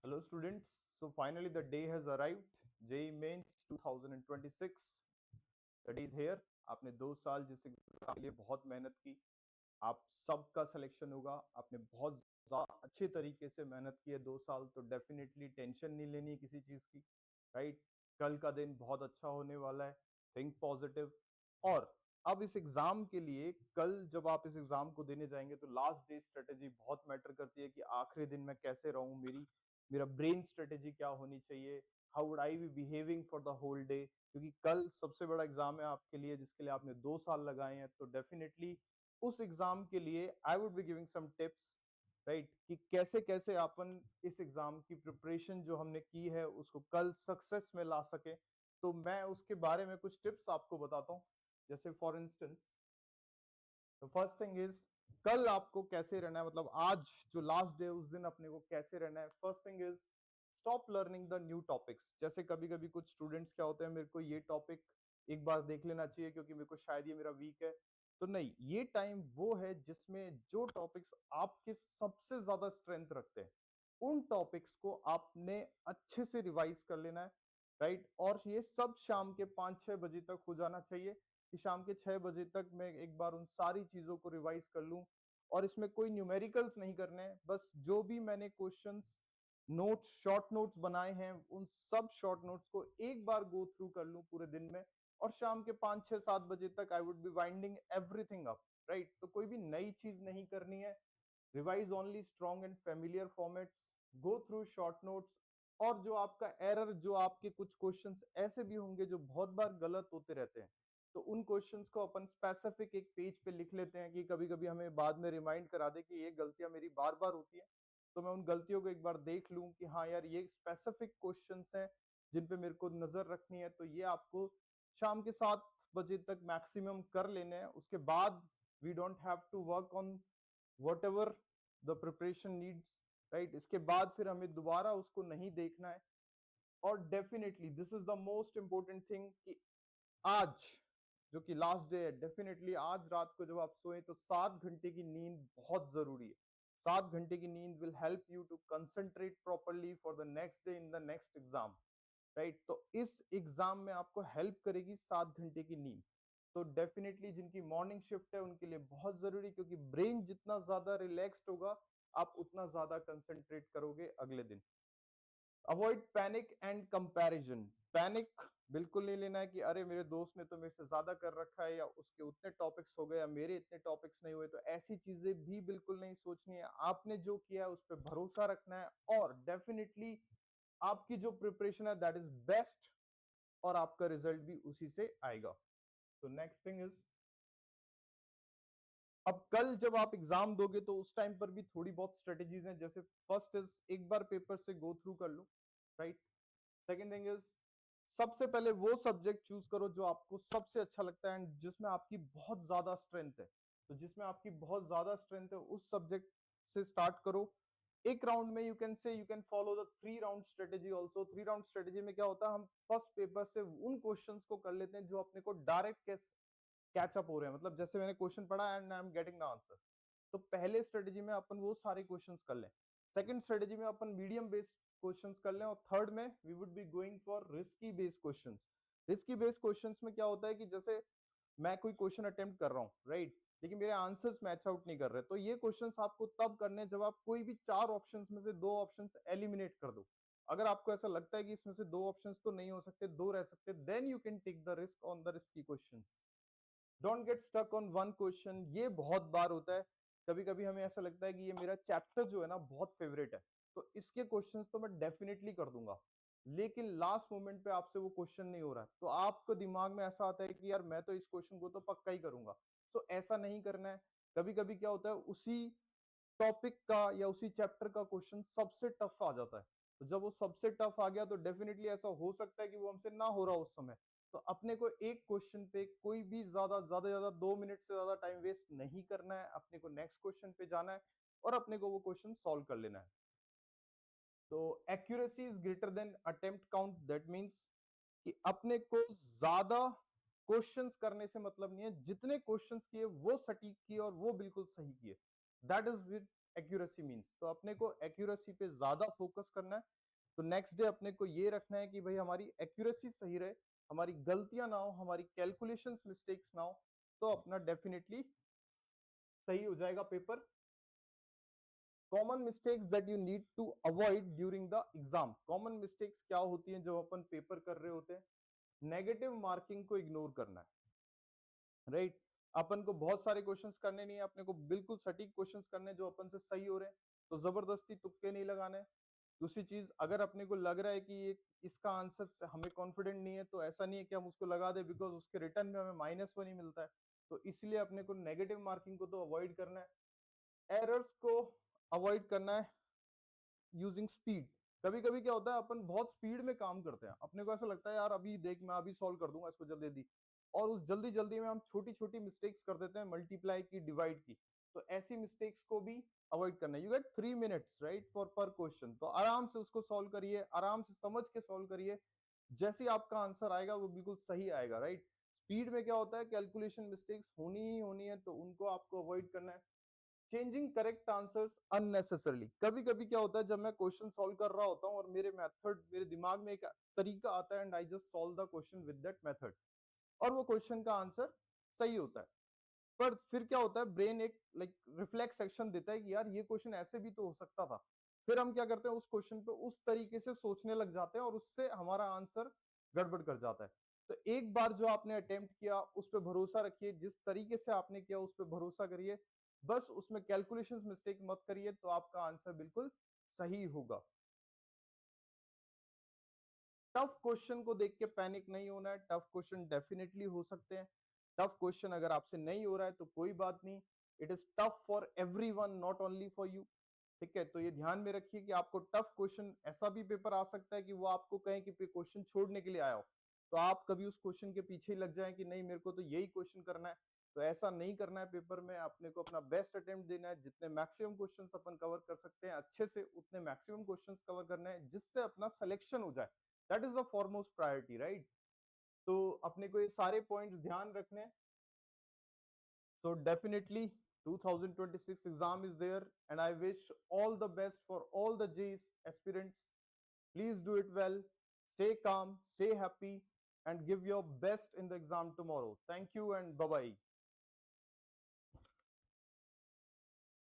Hello students, so finally the day has arrived. JEE Mains 2026 the day is here. आपने 2 साल जिस exam के लिए बहुत मेहनत की, आप सबका सिलेक्शन होगा. आपने बहुत अच्छे तरीके से मेहनत की है 2 साल, तो डेफिनेटली टेंशन नहीं लेनी है किसी चीज की, राइट. कल का दिन बहुत अच्छा होने वाला है. Think positive. और अब इस एग्जाम के लिए कल जब आप इस एग्जाम को देने जाएंगे तो लास्ट डे स्ट्रेटेजी बहुत मैटर करती है कि आखिरी दिन में कैसे रहूं, मेरा ब्रेन स्ट्रेटेजी क्या होनी चाहिए, how would I be behaving for the whole day. क्योंकि कल सबसे बड़ा एग्जाम है आपके लिए जिसके लिए आपने 2 साल लगाए हैं, तो डेफिनेटली उस एग्जाम के लिए I would be giving some tips, right, कि कैसे कैसे अपन इस एग्जाम की प्रिपरेशन जो हमने की है उसको कल सक्सेस में ला सके. तो मैं उसके बारे में कुछ टिप्स आपको बताता हूं. जैसे for instance, the first thing is, कल आपको कैसे रहना है, मतलब आज जो लास्ट डे है उस दिन अपने को कैसे रहना है. First thing is, stop learning the new topics. जैसे कभी कभी कुछ स्टूडेंट्स क्या होते हैं, मेरे को ये टॉपिक एक बार देख लेना चाहिए क्योंकि मेरे को शायद ये मेरा वीक है. तो नहीं, ये टाइम वो है जिसमें जो टॉपिक्स आपके सबसे ज्यादा स्ट्रेंथ रखते हैं उन टॉपिक्स को आपने अच्छे से रिवाइज कर लेना है, राइट. और ये सब शाम के 5-6 बजे तक हो जाना चाहिए कि शाम के 6 बजे तक मैं एक बार उन सारी चीजों को रिवाइज कर लूं. और इसमें कोई न्यूमेरिकल्स नहीं करने हैं, बस जो भी मैंने क्वेश्चंस नोट्स, शॉर्ट नोट्स बनाए हैं उन सब शॉर्ट नोट्स को एक बार गो थ्रू कर लूं पूरे दिन में. और शाम के 5-6-7 बजे तक आई would B winding everything up, right. तो कोई भी नई चीज नहीं करनी है. Revise only strong and familiar formats, go through short notes. और जो आपका एरर, जो आपके कुछ क्वेश्चंस ऐसे भी होंगे जो बहुत बार गलत होते रहते हैं, तो उन क्वेश्चंस को अपन स्पेसिफिक एक पेज पे लिख लेते हैं कि कभी कभी हमें बाद में रिमाइंड करा दे कि ये गलतियां मेरी बार बार होती है. तो मैं उन गलतियों को एक बार देख लूं कि हाँ यार, ये स्पेसिफिक क्वेश्चंस हैं जिन पे मेरे को नजर रखनी है. तो ये आपको शाम के 7 बजे तक मैक्सिमम कर लेने हैं. उसके बाद we don't have to work on whatever the preparation needs, right. इसके बाद फिर हमें दोबारा उसको नहीं देखना है. और definitely this is the most important thing कि आज जो कि लास्ट डे है, डेफिनेटली आज रात को जब आप सोए तो 7 घंटे की नींद बहुत जरूरी है. 7 घंटे की नींद will help you to concentrate properly for the next day in the next exam, right. तो इस एग्जाम में आपको हेल्प करेगी 7 घंटे की नींद. तो डेफिनेटली जिनकी मॉर्निंग शिफ्ट है उनके लिए बहुत जरूरी, क्योंकि ब्रेन जितना ज्यादा रिलैक्स्ड होगा आप उतना ज्यादा कंसंट्रेट करोगे अगले दिन. Avoid panic and comparison. Panic बिल्कुल नहीं लेना है कि अरे मेरे दोस्त ने तो मेरे से ज्यादा कर रखा है, या उसके उतने टॉपिक्स हो गए या मेरे इतने टॉपिक्स नहीं हुए. तो ऐसी चीजें भी बिल्कुल नहीं सोचनी है. आपने जो किया है उस पर भरोसा रखना है और डेफिनेटली आपकी जो प्रिपरेशन है दैट इज बेस्ट, और आपका रिजल्ट भी उसी से आएगा. तो नेक्स्ट थिंग इज, अब कल जब आप एग्जाम दोगे तो उस टाइम पर भी थोड़ी बहुत स्ट्रेटेजीज हैं. जैसे फर्स्ट इज, एक बार पेपर से गो थ्रू कर लो, राइट. सेकेंड थिंग इज, सबसे पहले वो सब्जेक्ट चूज करो जो आपको सबसे अच्छा लगता है एंड जिसमें आपकी बहुत ज्यादा स्ट्रेंथ है. तो जिसमें आपकी बहुत ज्यादा स्ट्रेंथ है उस सब्जेक्ट से स्टार्ट करो. एक राउंड में you can say you can follow the 3 round strategy also. 3 round strategy में क्या होता है, हम फर्स्ट पेपर से उन क्वेश्चंस को कर लेते हैं जो अपने को डायरेक्ट कैचअप हो रहे हैं. मतलब जैसे मैंने क्वेश्चन पढ़ा and I am getting the answer, तो पहले स्ट्रेटेजी में अपन वो सारे क्वेश्चंस कर लें. सेकंड स्ट्रेटेजी में अपन मीडियम बेस्ड क्वेश्चंस कर लें. और थर्ड में we would be going for risky based questions. Risky based questions में क्या होता है कि जैसे मैं कोई क्वेश्चन अटेम्प्ट कर रहा हूं, राइट, लेकिन मेरे आंसर्स मैच आउट नहीं कर रहे. तो ये क्वेश्चंस आपको तब करने जब आप कोई भी 4 ऑप्शंस में से 2 ऑप्शंस एलिमिनेट कर दो. अगर आपको ऐसा लगता है कि इसमें से 2 ऑप्शंस तो नहीं हो सकते, 2 रह सकते, then you can take the risk on the risky questions. Don't get stuck on one question. ये बहुत बार होता है. कभी कभी हमें ऐसा लगता है कि ये मेरा चैप्टर जो है ना बहुत फेवरेट है, तो इसके क्वेश्चंस तो मैं डेफिनेटली कर दूंगा, लेकिन लास्ट मोमेंट पे आपसे वो क्वेश्चन नहीं हो रहा है, तो आपको दिमाग में ऐसा आता है कि यार मैं तो इस क्वेश्चन को तो पक्का ही करूंगा. सो ऐसा नहीं करना है. कभी कभी क्या होता है, उसी टॉपिक का या उसी चैप्टर का क्वेश्चन सबसे टफ आ जाता है. तो जब वो सबसे टफ आ गया तो डेफिनेटली ऐसा हो सकता है कि वो हमसे ना हो रहा उस समय. तो अपने को एक क्वेश्चन पे कोई भी ज्यादा 2 मिनट से ज्यादा टाइम वेस्ट नहीं करना है. अपने को नेक्स्ट क्वेश्चन पे जाना है और अपने को वो क्वेश्चन सॉल्व कर लेना है. तो accuracy is greater than attempt count. That means कि अपने को ज्यादा क्वेश्चंस करने से मतलब नहीं है, जितने क्वेश्चंस किए वो सटीक किए और वो बिल्कुल सही किए, that is with accuracy means. तो अपने को एक्यूरेसी पे ज्यादा फोकस करना है. तो नेक्स्ट डे अपने को ये रखना है कि भाई हमारी एक्यूरेसी सही रहे, हमारी गलतियां ना हो, हमारी कैलकुलेशंस मिस्टेक्स ना हो, तो अपना डेफिनेटली सही हो जाएगा paper. Common mistakes that you need to avoid during the exam. Common mistakes क्या होती हैं जब अपन पेपर कर रहे होते हैं? नेगेटिव मार्किंग को इग्नोर करना है, राइट? अपन को बहुत सारे क्वेश्चंस करने नहीं है, अपने को बिल्कुल सटीक क्वेश्चंस करने जो अपन से सही हो रहे हैं, तो जबरदस्ती तुक्के नहीं लगाने। दूसरी चीज, अगर अपने को लग रहा है कि ये इसका आंसर हमें कॉन्फिडेंट नहीं है, तो ऐसा नहीं है कि हम उसको लगा दे, बिकॉज उसके रिटर्न में हमें -1 ही मिलता है। तो इसलिए अपने को नेगेटिव मार्किंग को तो अवॉइड करना है। एरर्स को अवॉइड करना है यूजिंग स्पीड। कभी कभी क्या होता है, अपन बहुत स्पीड में काम करते हैं, अपने को ऐसा लगता है यार अभी देख मैं अभी सॉल्व कर दूंगा इसको जल्दी जल्दी, और उस जल्दी जल्दी में हम छोटी छोटी मिस्टेक्स कर देते हैं, मल्टीप्लाई की, डिवाइड की। तो ऐसी मिस्टेक्स को भी अवॉइड करना है। You get 3 minutes right for पर क्वेश्चन, तो आराम से उसको सॉल्व करिए, आराम से समझ के सॉल्व करिए, जैसे ही आपका आंसर आएगा वो बिल्कुल सही आएगा, राइट? स्पीड में क्या होता है, कैलकुलेशन मिस्टेक्स होनी ही होनी है, तो उनको आपको अवॉइड करना है। Changing correct answers unnecessarily. कभी कभी क्या होता है, जब मैं क्वेश्चन सॉल्व कर रहा होता हूँ और मेरे मेथड, मेरे दिमाग में एक तरीका आता है, and I just solve the question with that method, और वो क्वेश्चन का आंसर सही होता है। पर फिर क्या होता है, ब्रेन एक रिफ्लेक्स एक्शन देता है कि यार ये क्वेश्चन ऐसे भी तो हो सकता था। फिर हम क्या करते हैं, उस क्वेश्चन पे उस तरीके से सोचने लग जाते हैं, और उससे हमारा आंसर गड़बड़ कर जाता है। तो एक बार जो आपने अटेम्प्ट किया उस पर भरोसा रखिए, जिस तरीके से आपने किया उस पर भरोसा करिए, बस उसमें कैलकुलेशंस मिस्टेक मत करिए, तो आपका आंसर बिल्कुल सही होगा। टफ क्वेश्चन को देख के पैनिक नहीं होना है, टफ क्वेश्चन डेफिनेटली हो सकते हैं। टफ क्वेश्चन अगर आपसे नहीं हो रहा है तो कोई बात नहीं, it is tough for everyone, not only for you. ठीक है, तो ये ध्यान में रखिए कि आपको टफ क्वेश्चन, ऐसा भी पेपर आ सकता है कि वो आपको कहें कि क्वेश्चन छोड़ने के लिए आया हो, तो आप कभी उस क्वेश्चन के पीछे ही लग जाएं कि नहीं मेरे को तो यही क्वेश्चन करना है। तो ऐसा नहीं करना है पेपर में, अपने को अपना बेस्ट अटेम्प्ट देना है, जितने मैक्सिमम क्वेश्चंस अपन कवर कर सकते हैं अच्छे से उतने मैक्सिमम क्वेश्चंस कवर करना है, जिससे अपना सिलेक्शन हो जाए। That is the foremost priority, right? तो अपने को ये सारे पॉइंट्स ध्यान रखने हैं। So definitely 2026 exam is there, and I wish all the best for all the JEE aspirants. Please do it well, stay calm, stay happy, and give your best in the exam tomorrow. Thank you and bye bye.